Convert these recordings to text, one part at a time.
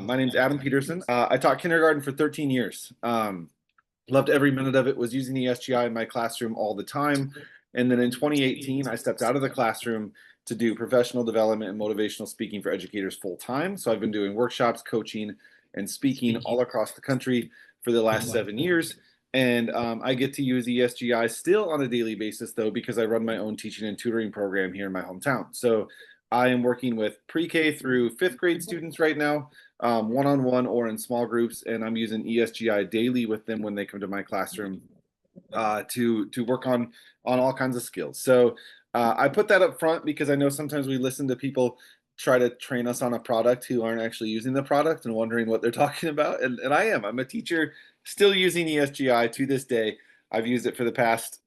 My name's Adam Peterson. I taught kindergarten for 13 years. Loved every minute of it, was using ESGI in my classroom all the time. And then in 2018, I stepped out of the classroom to do professional development and motivational speaking for educators full time. So I've been doing workshops, coaching, and speaking all across the country for the last 7 years. And I get to use ESGI still on a daily basis, though, because I run my own teaching and tutoring program here in my hometown. So I am working with pre-K through fifth grade students right now, one-on-one or in small groups, and I'm using ESGI daily with them when they come to my classroom to work on all kinds of skills. So I put that up front because I know sometimes we listen to people try to train us on a product who aren't actually using the product and wondering what they're talking about. And I'm a teacher still using ESGI to this day. I've used it for the past,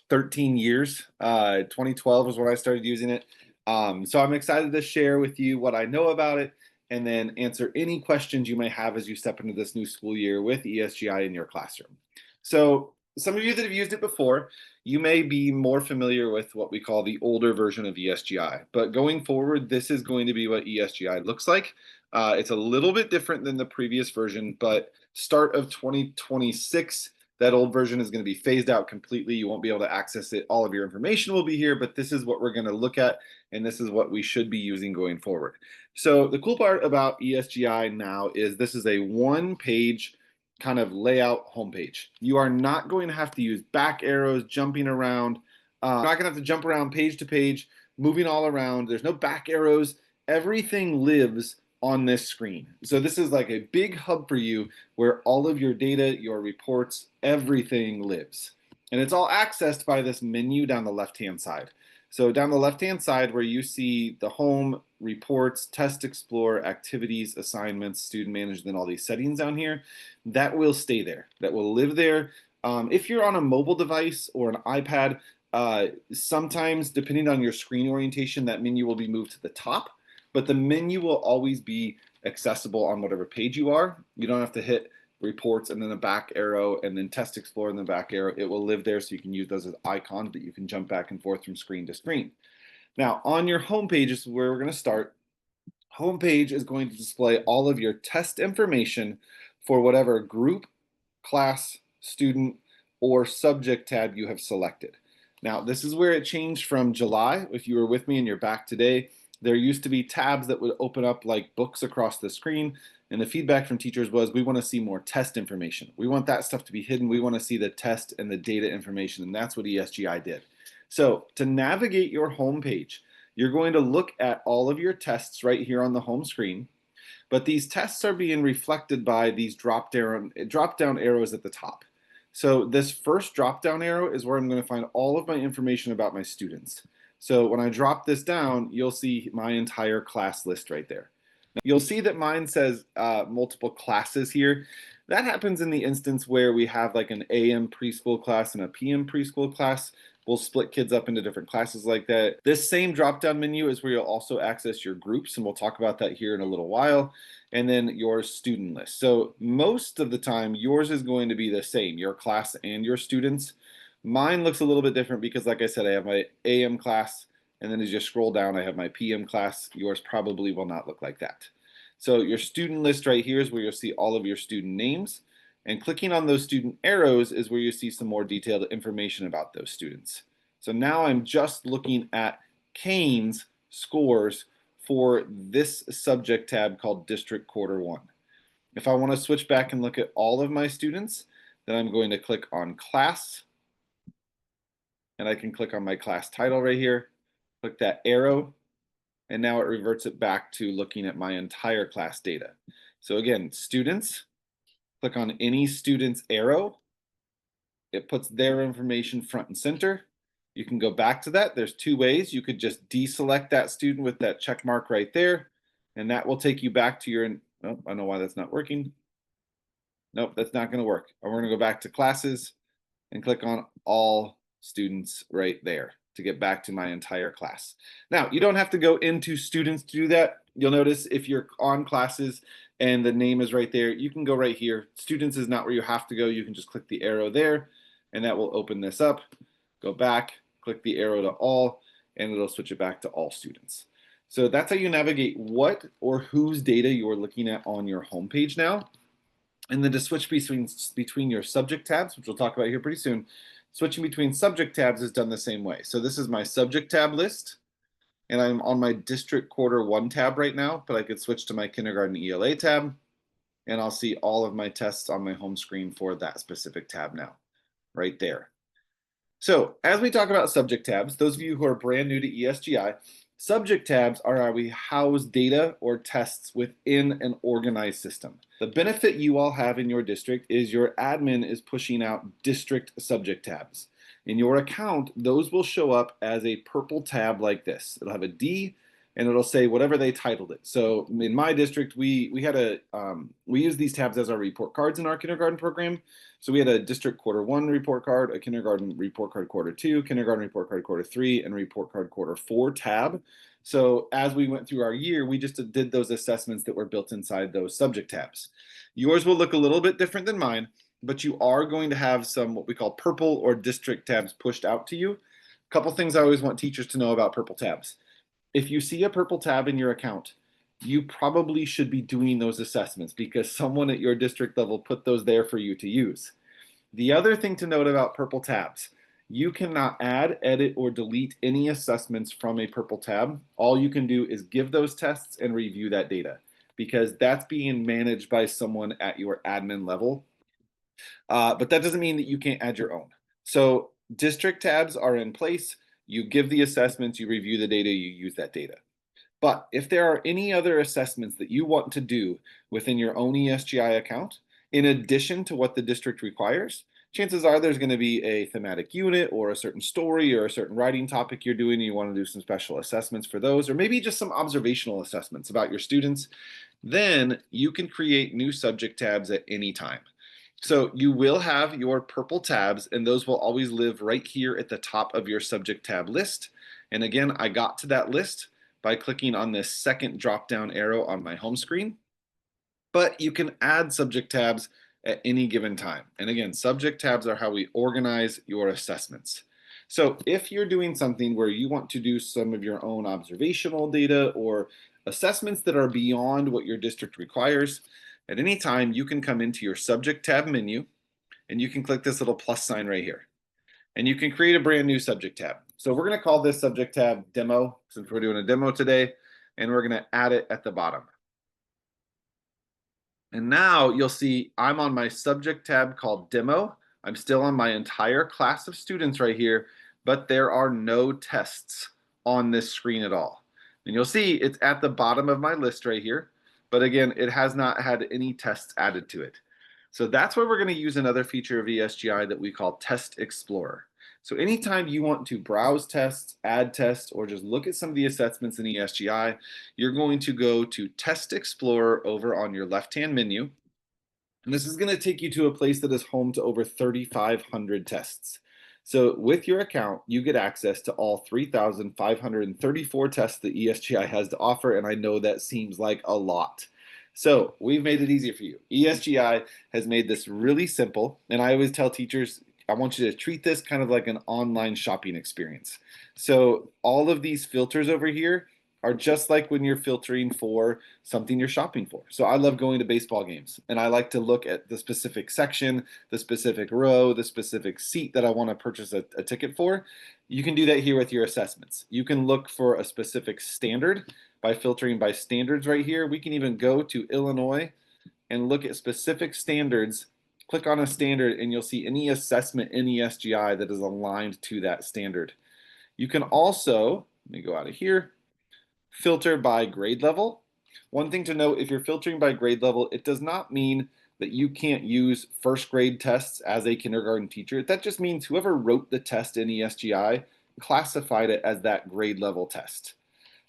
13 years. 2012 was when I started using it. So I'm excited to share with you what I know about it and then answer any questions you may have as you step into this new school year with ESGI in your classroom. So some of you that have used it before, you may be more familiar with what we call the older version of ESGI. But going forward, this is going to be what ESGI looks like. It's a little bit different than the previous version, but start of 2026, that old version is going to be phased out completely. You won't be able to access it. All of your information will be here, but this is what we're going to look at, and this is what we should be using going forward. So the cool part about ESGI now is this is a one-page kind of layout homepage. You are not going to have to use back arrows, jumping around. You're not going to have to jump around page to page, moving all around. There's no back arrows. Everything lives on this screen. So this is like a big hub for you where all of your data, your reports, everything lives. And it's all accessed by this menu down the left-hand side. So down the left-hand side where you see the home, reports, test explorer, activities, assignments, student management, all these settings down here, that will stay there. That will live there. If you're on a mobile device or an iPad, sometimes depending on your screen orientation, that menu will be moved to the top, but the menu will always be accessible on whatever page you are. You don't have to hit reports and then a back arrow and then test explorer and the back arrow. It will live there, so you can use those as icons, but you can jump back and forth from screen to screen. Now on your home page is where we're going to start. Homepage is going to display all of your test information for whatever group, class, student, or subject tab you have selected. Now this is where it changed from July. If you were with me and you're back today, there used to be tabs that would open up like books across the screen. And the feedback from teachers was, we want to see more test information. We want that stuff to be hidden. We want to see the test and the data information. And that's what ESGI did. So to navigate your home page, you're going to look at all of your tests right here on the home screen. But these tests are being reflected by these drop down arrows at the top. So this first drop down arrow is where I'm going to find all of my information about my students. So when I drop this down, you'll see my entire class list right there. Now, you'll see that mine says multiple classes here. That happens in the instance where we have like an AM preschool class and a PM preschool class. We'll split kids up into different classes like that. This same drop-down menu is where you'll also access your groups, and we'll talk about that here in a little while, and then your student list. So most of the time, yours is going to be the same, your class and your students. Mine looks a little bit different because, like I said, I have my AM class, and then as you scroll down, I have my PM class. Yours probably will not look like that. So your student list right here is where you'll see all of your student names. And clicking on those student arrows is where you see some more detailed information about those students. So now I'm just looking at Kane's scores for this subject tab called District Quarter 1. If I want to switch back and look at all of my students, then I'm going to click on Class. And I can click on my class title right here, click that arrow, and now it reverts it back to looking at my entire class data. So again, students, click on any student's arrow. It puts their information front and center. You can go back to that. There's two ways. You could just deselect that student with that check mark right there, and that will take you back to your, oh, I know why that's not working. Nope, that's not going to work. We're going to go back to classes and click on all students right there to get back to my entire class. Now, you don't have to go into students to do that. You'll notice if you're on classes and the name is right there, you can go right here. Students is not where you have to go. You can just click the arrow there, and that will open this up. Go back, click the arrow to all, and it'll switch it back to all students. So that's how you navigate what or whose data you're looking at on your homepage now. And then to switch between your subject tabs, which we'll talk about here pretty soon, switching between subject tabs is done the same way. So this is my subject tab list, and I'm on my district quarter 1 tab right now, but I could switch to my kindergarten ELA tab, and I'll see all of my tests on my home screen for that specific tab now, right there. So as we talk about subject tabs, those of you who are brand new to ESGI, subject tabs are how we house data or tests within an organized system. The benefit you all have in your district is your admin is pushing out district subject tabs. In your account, those will show up as a purple tab like this. It'll have a D and it'll say whatever they titled it. So in my district, we use these tabs as our report cards in our kindergarten program. So we had a district quarter 1 report card, a kindergarten report card quarter 2, kindergarten report card quarter 3, and report card quarter 4 tab. So as we went through our year, we just did those assessments that were built inside those subject tabs. Yours will look a little bit different than mine, but you are going to have some what we call purple or district tabs pushed out to you. A couple things I always want teachers to know about purple tabs. If you see a purple tab in your account, you probably should be doing those assessments because someone at your district level put those there for you to use. The other thing to note about purple tabs, you cannot add, edit, or delete any assessments from a purple tab. All you can do is give those tests and review that data because that's being managed by someone at your admin level. But that doesn't mean that you can't add your own. So district tabs are in place. You give the assessments, you review the data, you use that data. But if there are any other assessments that you want to do within your own ESGI account, in addition to what the district requires, chances are there's going to be a thematic unit or a certain story or a certain writing topic you're doing and you want to do some special assessments for those, or maybe just some observational assessments about your students, then you can create new subject tabs at any time. So you will have your purple tabs, and those will always live right here at the top of your subject tab list. And again, I got to that list by clicking on this second drop-down arrow on my home screen. But you can add subject tabs at any given time. And again, subject tabs are how we organize your assessments. So if you're doing something where you want to do some of your own observational data or assessments that are beyond what your district requires, at any time you can come into your subject tab menu and you can click this little plus sign right here. And you can create a brand new subject tab. So we're going to call this subject tab demo since we're doing a demo today, and we're going to add it at the bottom. And now you'll see I'm on my subject tab called demo. I'm still on my entire class of students right here, but there are no tests on this screen at all. And you'll see it's at the bottom of my list right here, but again, it has not had any tests added to it. So that's where we're going to use another feature of ESGI that we call Test Explorer. So anytime you want to browse tests, add tests, or just look at some of the assessments in ESGI, you're going to go to Test Explorer over on your left-hand menu. And this is going to take you to a place that is home to over 3,500 tests. So with your account, you get access to all 3,534 tests that ESGI has to offer, and I know that seems like a lot. So we've made it easier for you. ESGI has made this really simple, and I always tell teachers, I want you to treat this kind of like an online shopping experience. So all of these filters over here are just like when you're filtering for something you're shopping for. So I love going to baseball games, and I like to look at the specific section, the specific row, the specific seat that I want to purchase a ticket for. You can do that here with your assessments. You can look for a specific standard by filtering by standards right here. We can even go to Illinois and look at specific standards. Click on a standard and you'll see any assessment in ESGI that is aligned to that standard. You can also, let me go out of here, filter by grade level. One thing to note, if you're filtering by grade level, it does not mean that you can't use first grade tests as a kindergarten teacher. That just means whoever wrote the test in ESGI classified it as that grade level test.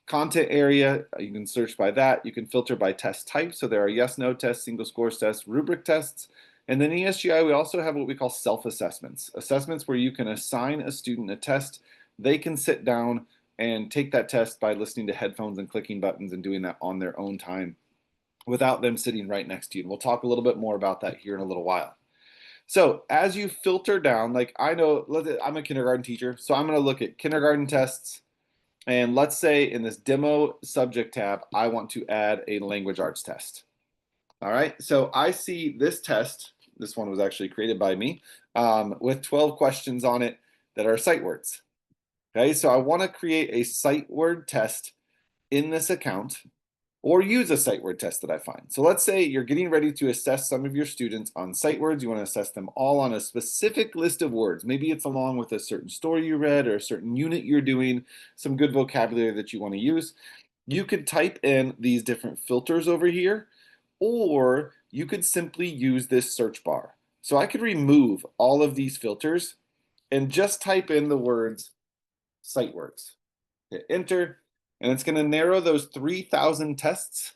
Content area, you can search by that. You can filter by test type. So there are yes, no tests, single scores tests, rubric tests. And then ESGI, we also have what we call self-assessments. Assessments where you can assign a student a test. They can sit down and take that test by listening to headphones and clicking buttons and doing that on their own time without them sitting right next to you. And we'll talk a little bit more about that here in a little while. So as you filter down, like I know, I'm a kindergarten teacher, so I'm going to look at kindergarten tests, And let's say in this demo subject tab, I want to add a language arts test. All right, so I see this test. This one was actually created by me with 12 questions on it that are sight words. Okay, so I want to create a sight word test in this account or use a sight word test that I find. So let's say you're getting ready to assess some of your students on sight words. You want to assess them all on a specific list of words. Maybe it's along with a certain story you read or a certain unit you're doing, some good vocabulary that you want to use. You could type in these different filters over here, or you could simply use this search bar. So I could remove all of these filters and just type in the words sight words. Hit enter, and it's going to narrow those 3,000 tests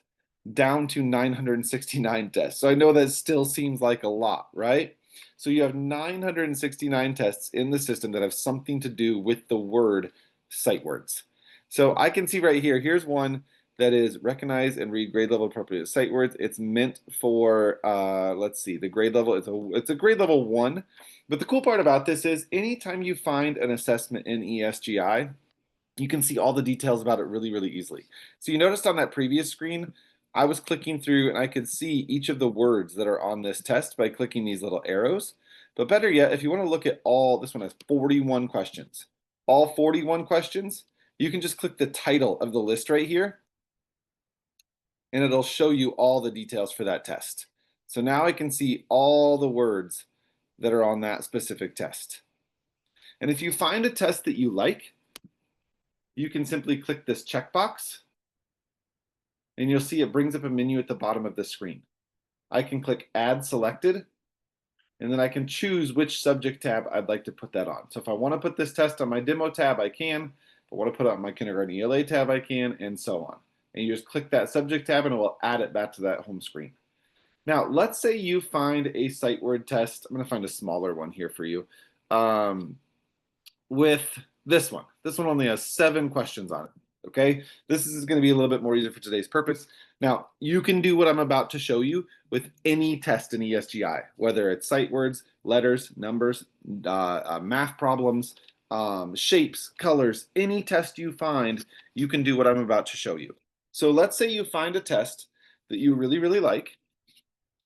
down to 969 tests. So I know that still seems like a lot, right? So you have 969 tests in the system that have something to do with the word sight words. So I can see right here, here's one that is recognize and read grade level appropriate sight words. It's meant for, let's see, the grade level, it's a grade level 1. But the cool part about this is anytime you find an assessment in ESGI, you can see all the details about it really, really easily. So you noticed on that previous screen, I was clicking through and I could see each of the words that are on this test by clicking these little arrows. But better yet, if you want to look at all, this one has 41 questions. All 41 questions, you can just click the title of the list right here, and it'll show you all the details for that test. So now I can see all the words that are on that specific test. And if you find a test that you like, you can simply click this checkbox, and you'll see it brings up a menu at the bottom of the screen. I can click Add Selected, and then I can choose which subject tab I'd like to put that on. So if I want to put this test on my demo tab, I can. If I want to put it on my kindergarten ELA tab, I can, and so on. And you just click that subject tab, and it will add it back to that home screen. Now, let's say you find a sight word test. I'm going to find a smaller one here for you. With this one. This one only has 7 questions on it. Okay, this is going to be a little bit more easy for today's purpose. Now, you can do what I'm about to show you with any test in ESGI, whether it's sight words, letters, numbers, math problems, shapes, colors, any test you find, you can do what I'm about to show you. So let's say you find a test that you really, really like,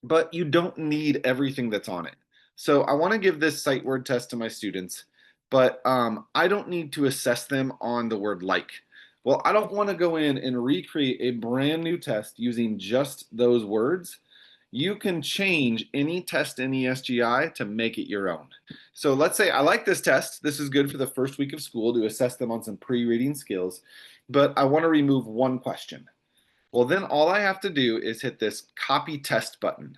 but you don't need everything that's on it. So I want to give this sight word test to my students, but I don't need to assess them on the word like. Well, I don't want to go in and recreate a brand new test using just those words. You can change any test in ESGI to make it your own. So let's say I like this test. This is good for the first week of school to assess them on some pre-reading skills, but I want to remove one question. Well, then all I have to do is hit this copy test button,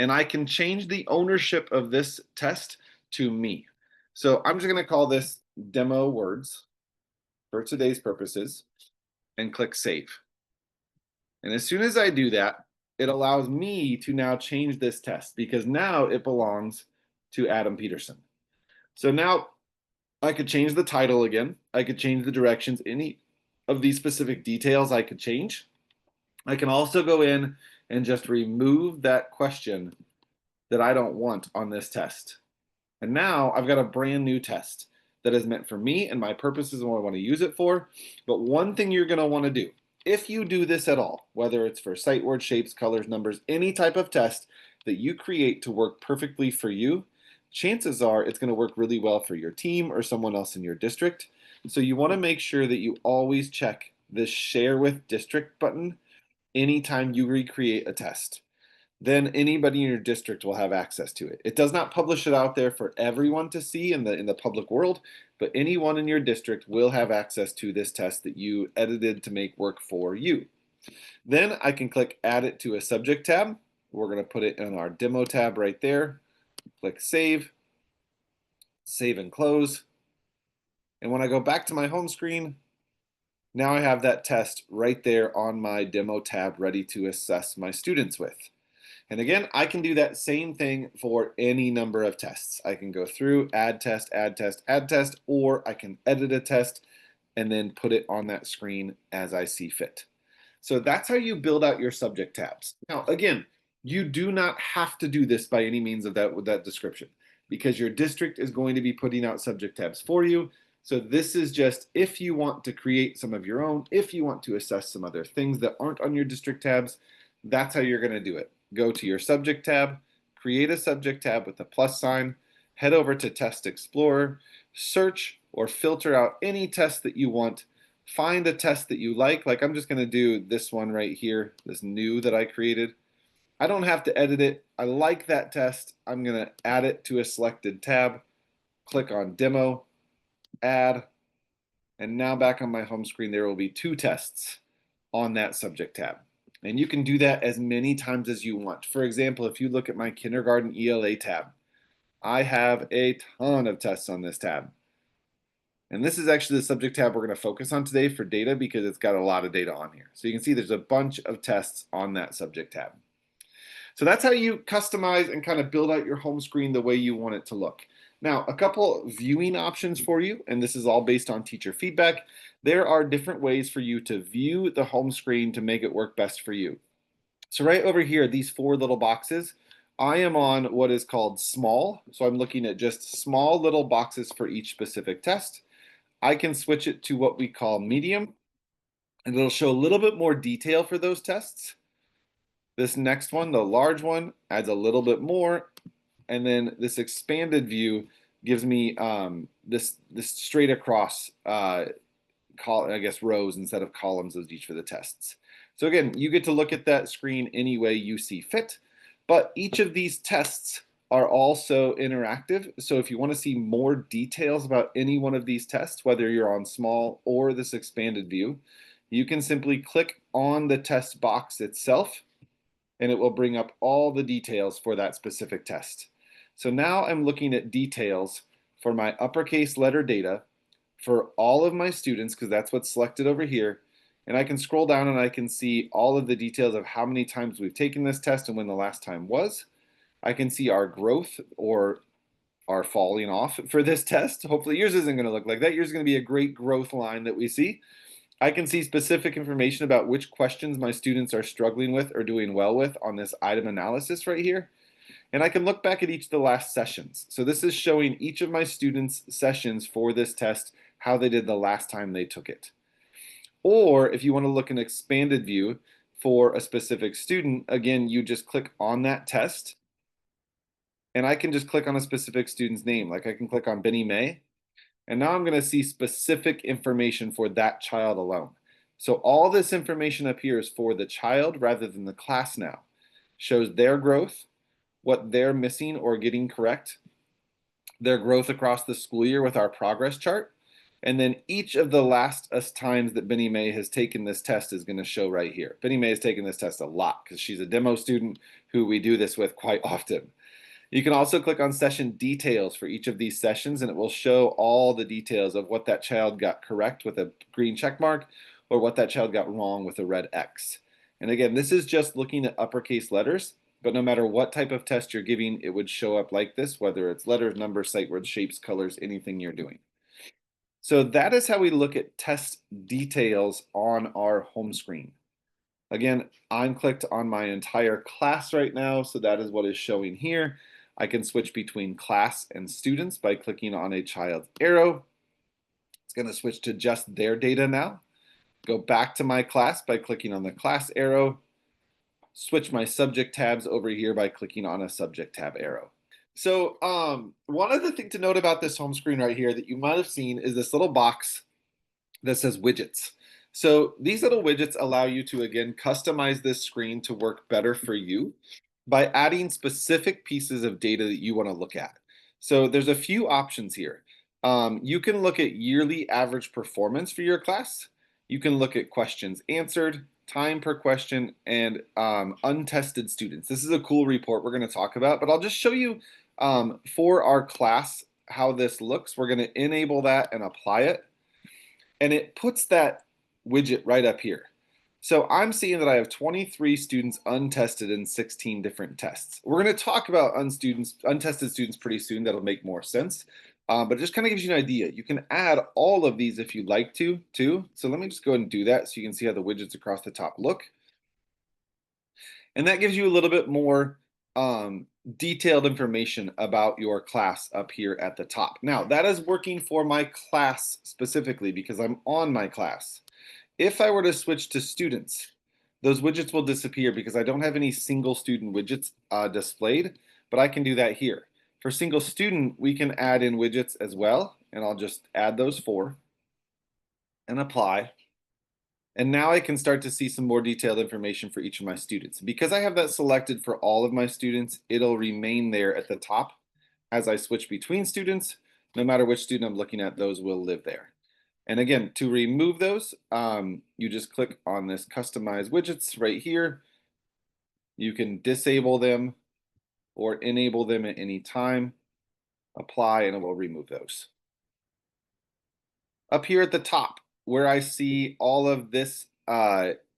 and I can change the ownership of this test to me. So I'm just going to call this demo words for today's purposes and click save. And as soon as I do that, it allows me to now change this test because now it belongs to Adam Peterson. So now I could change the title again. I could change the directions. Any of these specific details I could change. I can also go in and just remove that question that I don't want on this test. And now I've got a brand new test that is meant for me and my purposes and what I want to use it for. But one thing you're going to want to do, if you do this at all, whether it's for sight words, shapes, colors, numbers, any type of test that you create to work perfectly for you, chances are it's going to work really well for your team or someone else in your district. So you want to make sure that you always check this share with district button anytime you recreate a test. Then anybody in your district will have access to it. It does not publish it out there for everyone to see in the public world, but anyone in your district will have access to this test that you edited to make work for you. Then I can click add it to a subject tab. We're going to put it in our demo tab right there. Click save, save and close. And when I go back to my home screen, now I have that test right there on my demo tab ready to assess my students with. And again, I can do that same thing for any number of tests. I can go through, add test, add test, add test, or I can edit a test and then put it on that screen as I see fit. So that's how you build out your subject tabs. Now, again, you do not have to do this by any means of that with that description because your district is going to be putting out subject tabs for you. So this is just if you want to create some of your own, if you want to assess some other things that aren't on your district tabs, that's how you're going to do it. Go to your subject tab, create a subject tab with a plus sign, head over to Test Explorer, search or filter out any test that you want. Find a test that you like I'm just going to do this one right here, this new that I created. I don't have to edit it. I like that test. I'm going to add it to a selected tab, click on Demo, Add, and now back on my home screen, there will be 2 tests on that subject tab. And you can do that as many times as you want. For example, if you look at my kindergarten ELA tab, I have a ton of tests on this tab. And this is actually the subject tab we're going to focus on today for data because it's got a lot of data on here. So you can see there's a bunch of tests on that subject tab. So that's how you customize and kind of build out your home screen the way you want it to look. Now, a couple viewing options for you, and this is all based on teacher feedback. There are different ways for you to view the home screen to make it work best for you. So right over here, these 4 little boxes, I am on what is called small. So I'm looking at just small little boxes for each specific test. I can switch it to what we call medium, and it'll show a little bit more detail for those tests. This next one, the large one, adds a little bit more. And then this expanded view gives me this straight across I guess rows instead of columns of each for the tests. So again, you get to look at that screen any way you see fit, but each of these tests are also interactive. So if you want to see more details about any one of these tests, whether you're on small or this expanded view, you can simply click on the test box itself and it will bring up all the details for that specific test. So now I'm looking at details for my uppercase letter data for all of my students, because that's what's selected over here. And I can scroll down and I can see all of the details of how many times we've taken this test and when the last time was. I can see our growth or our falling off for this test. Hopefully yours isn't going to look like that. Yours is going to be a great growth line that we see. I can see specific information about which questions my students are struggling with or doing well with on this item analysis right here. And I can look back at each of the last sessions. So this is showing each of my students' sessions for this test, how they did the last time they took it. Or if you want to look an expanded view for a specific student, again, you just click on that test. And I can just click on a specific student's name. Like I can click on Benny May. And now I'm going to see specific information for that child alone. So all this information up here is for the child rather than the class now. Shows their growth, what they're missing or getting correct, their growth across the school year with our progress chart, and then each of the last times that Benny May has taken this test is going to show right here. Benny May has taken this test a lot because she's a demo student who we do this with quite often. You can also click on session details for each of these sessions, and it will show all the details of what that child got correct with a green check mark or what that child got wrong with a red X. And again, this is just looking at uppercase letters, but no matter what type of test you're giving, it would show up like this, whether it's letters, numbers, sight words, shapes, colors, anything you're doing. So that is how we look at test details on our home screen. Again, I'm clicked on my entire class right now, so that is what is showing here. I can switch between class and students by clicking on a child's arrow. It's going to switch to just their data now. Go back to my class by clicking on the class arrow. Switch my subject tabs over here by clicking on a subject tab arrow. So one other thing to note about this home screen right here that you might have seen is this little box that says widgets. So these little widgets allow you to, again, customize this screen to work better for you by adding specific pieces of data that you want to look at. So there's a few options here. You can look at yearly average performance for your class. You can look at questions answered, time per question, and untested students. This is a cool report we're going to talk about, but I'll just show you for our class how this looks. We're going to enable that and apply it. And it puts that widget right up here. So I'm seeing that I have 23 students untested in 16 different tests. We're going to talk about untested students pretty soon. That'll make more sense. But it just kind of gives you an idea. You can add all of these if you'd like to, too. So let me just go ahead and do that so you can see how the widgets across the top look. And that gives you a little bit more detailed information about your class up here at the top. Now, that is working for my class specifically because I'm on my class. If I were to switch to students, those widgets will disappear because I don't have any single student widgets displayed, but I can do that here. For single student, we can add in widgets as well, and I'll just add those 4 and apply. And now I can start to see some more detailed information for each of my students. Because I have that selected for all of my students, it'll remain there at the top. As I switch between students, no matter which student I'm looking at, those will live there. And again, to remove those, you just click on this customize widgets right here. You can disable them or enable them at any time, apply, and it will remove those. Up here at the top, where I see all of this,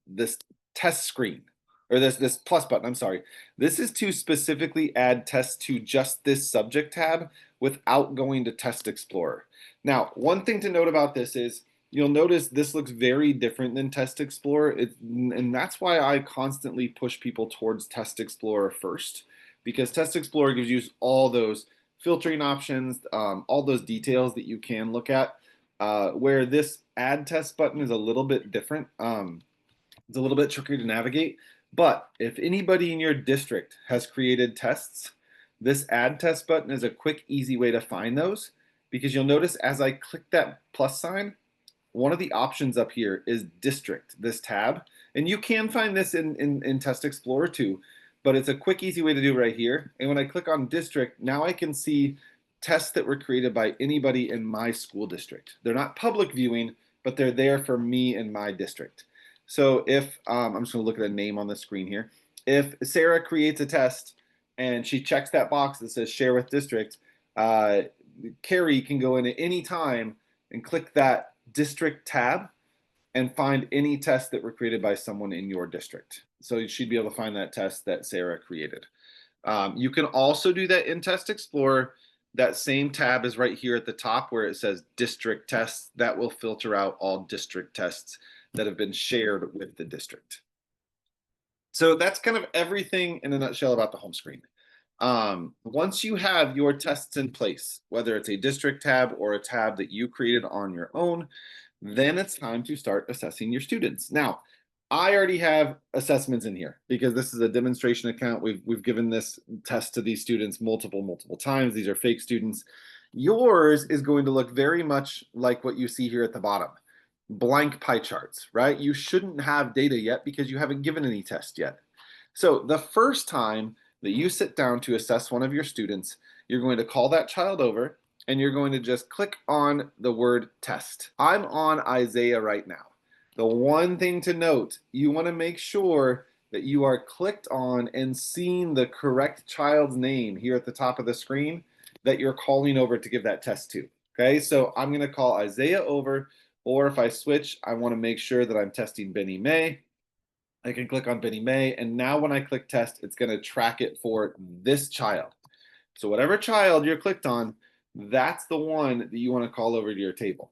this test screen, or this plus button, I'm sorry. This is to specifically add tests to just this subject tab without going to Test Explorer. Now, one thing to note about this is you'll notice this looks very different than Test Explorer, and that's why I constantly push people towards Test Explorer first, because Test Explorer gives you all those filtering options, all those details that you can look at, where this add test button is a little bit different. It's a little bit trickier to navigate, but if anybody in your district has created tests, this add test button is a quick, easy way to find those, because you'll notice as I click that plus sign, one of the options up here is district, this tab. And you can find this in Test Explorer too, but it's a quick, easy way to do it right here. And when I click on district, now I can see tests that were created by anybody in my school district. They're not public viewing, but they're there for me in my district. So if, I'm just gonna look at a name on the screen here. If Sarah creates a test and she checks that box that says share with district, Carrie can go in at any time and click that district tab and find any tests that were created by someone in your district. So she'd be able to find that test that Sarah created. You can also do that in Test Explorer. That same tab is right here at the top where it says district tests. That will filter out all district tests that have been shared with the district. So that's kind of everything in a nutshell about the home screen. Once you have your tests in place, whether it's a district tab or a tab that you created on your own, then it's time to start assessing your students. Now, I already have assessments in here because this is a demonstration account. We've given this test to these students multiple times. These are fake students. Yours is going to look very much like what you see here at the bottom. Blank pie charts, right? You shouldn't have data yet because you haven't given any test yet. So the first time that you sit down to assess one of your students, you're going to call that child over and you're going to just click on the word test. I'm on Isaiah right now. The one thing to note, you want to make sure that you are clicked on and seeing the correct child's name here at the top of the screen that you're calling over to give that test to. Okay, so I'm going to call Isaiah over, or if I switch, I want to make sure that I'm testing Benny May. I can click on Benny May, and now when I click test, it's going to track it for this child. So whatever child you're clicked on, that's the one that you want to call over to your table.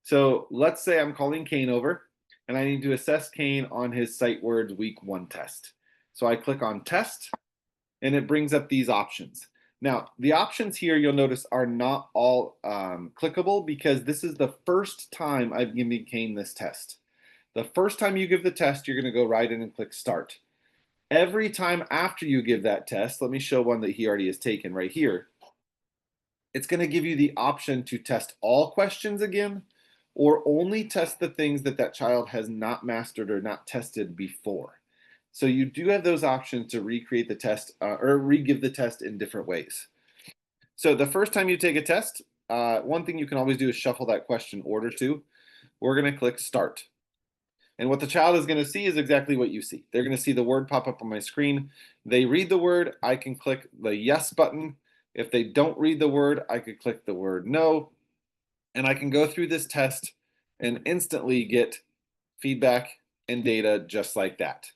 So let's say I'm calling Kane over, and I need to assess Kane on his Sight Words Week 1 test. So I click on test, and it brings up these options. Now, the options here you'll notice are not all clickable because this is the first time I've given Kane this test. The first time you give the test, you're going to go right in and click start. Every time after you give that test, let me show one that he already has taken right here. It's going to give you the option to test all questions again, or only test the things that that child has not mastered or not tested before. So you do have those options to recreate the test or re-give the test in different ways. So the first time you take a test, one thing you can always do is shuffle that question order to. We're going to click start. And what the child is going to see is exactly what you see. They're going to see the word pop up on my screen. They read the word. I can click the yes button. If they don't read the word, I could click the word no. And I can go through this test and instantly get feedback and data just like that.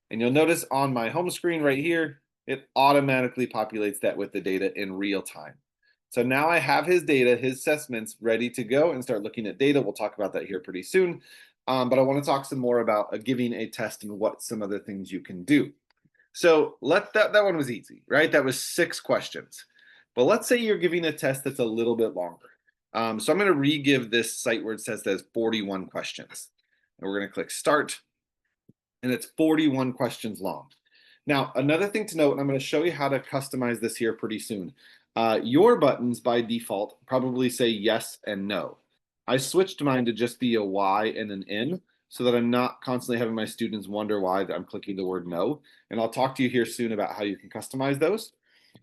And you'll notice on my home screen right here, it automatically populates that with the data in real time. So now I have his data, his assessments ready to go and start looking at data. We'll talk about that here pretty soon. But I want to talk some more about giving a test and what some other things you can do. So that one was easy, right? That was 6 questions. But let's say you're giving a test that's a little bit longer. So I'm going to re-give this site where it says there's 41 questions. And we're going to click start, and it's 41 questions long. Now, another thing to note, and I'm going to show you how to customize this here pretty soon. Your buttons by default probably say yes and no. I switched mine to just be a Y and an N so that I'm not constantly having my students wonder why I'm clicking the word no. And I'll talk to you here soon about how you can customize those.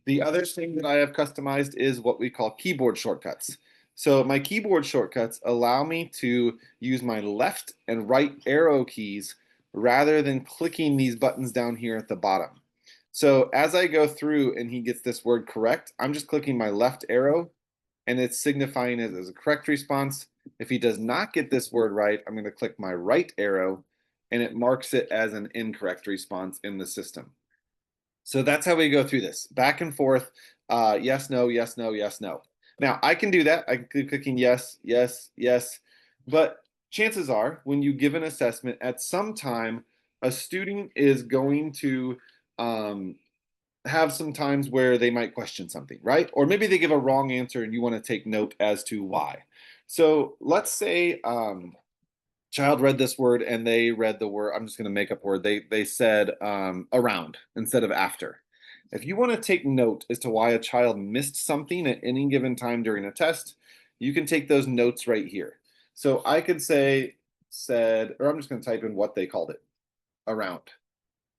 The other thing that I have customized is what we call keyboard shortcuts. So my keyboard shortcuts allow me to use my left and right arrow keys rather than clicking these buttons down here at the bottom. So as I go through and he gets this word correct, I'm just clicking my left arrow and it's signifying it as a correct response. If he does not get this word right, I'm going to click my right arrow and it marks it as an incorrect response in the system. So that's how we go through this, back and forth, yes, no, yes, no, yes, no. Now, I can do that. I can keep clicking yes, yes, yes, but chances are when you give an assessment at some time, a student is going to have some times where they might question something, right? Or maybe they give a wrong answer and you want to take note as to why. So let's say child read this word and they read the word, I'm just going to make up a word, they said around instead of after. If you want to take note as to why a child missed something at any given time during a test, you can take those notes right here. So I could say said, or I'm just going to type in what they called it, around.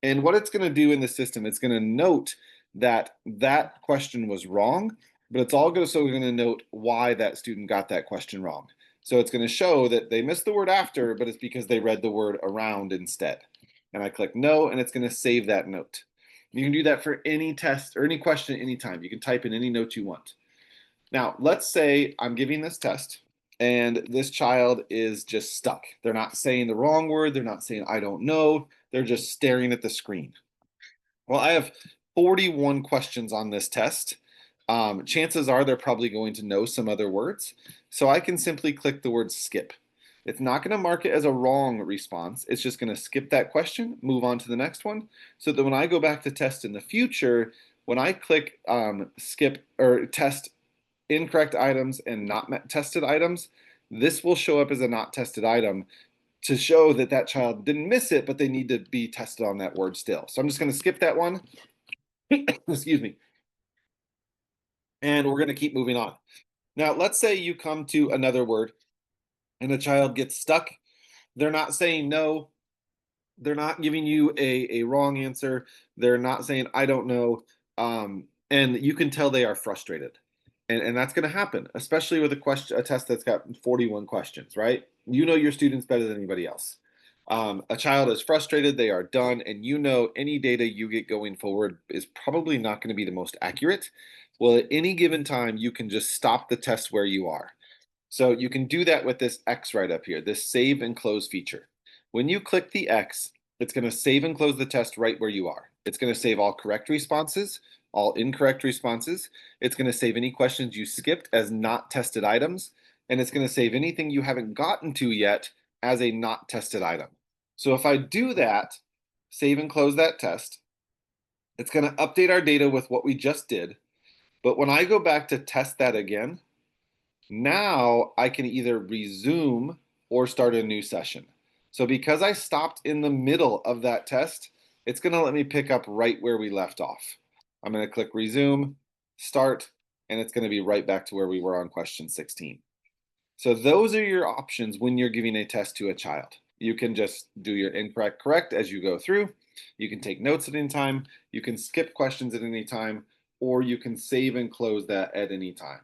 And what it's going to do in the system, it's going to note that that question was wrong, but it's also going to note why that student got that question wrong. So it's going to show that they missed the word after, but it's because they read the word around instead. And I click no, and it's going to save that note. You can do that for any test or any question at any time. You can type in any note you want. Now, let's say I'm giving this test and this child is just stuck. They're not saying the wrong word. They're not saying, I don't know. They're just staring at the screen. Well, I have 41 questions on this test. Chances are they're probably going to know some other words. So I can simply click the word skip. It's not going to mark it as a wrong response. It's just going to skip that question, move on to the next one, so that when I go back to test in the future, when I click skip or test incorrect items and not tested items, this will show up as a not tested item to show that that child didn't miss it, but they need to be tested on that word still. So I'm just going to skip that one. Excuse me. And we're going to keep moving on. Now, let's say you come to another word and a child gets stuck. They're not saying no. They're not giving you a wrong answer. They're not saying, I don't know. And you can tell they are frustrated. And that's going to happen, especially with a test that's got 41 questions, right? You know your students better than anybody else. A child is frustrated, they are done, and you know any data you get going forward is probably not going to be the most accurate. Well, at any given time, you can just stop the test where you are. So you can do that with this X right up here, this save and close feature. When you click the X, it's going to save and close the test right where you are. It's going to save all correct responses, all incorrect responses. It's going to save any questions you skipped as not tested items, and it's going to save anything you haven't gotten to yet as a not tested item. So if I do that, save and close that test, it's going to update our data with what we just did. But when I go back to test that again, now I can either resume or start a new session. So because I stopped in the middle of that test, it's going to let me pick up right where we left off. I'm going to click resume, start, and it's going to be right back to where we were on question 16. So those are your options when you're giving a test to a child. You can just do your incorrect correct as you go through. You can take notes at any time. You can skip questions at any time, or you can save and close that at any time.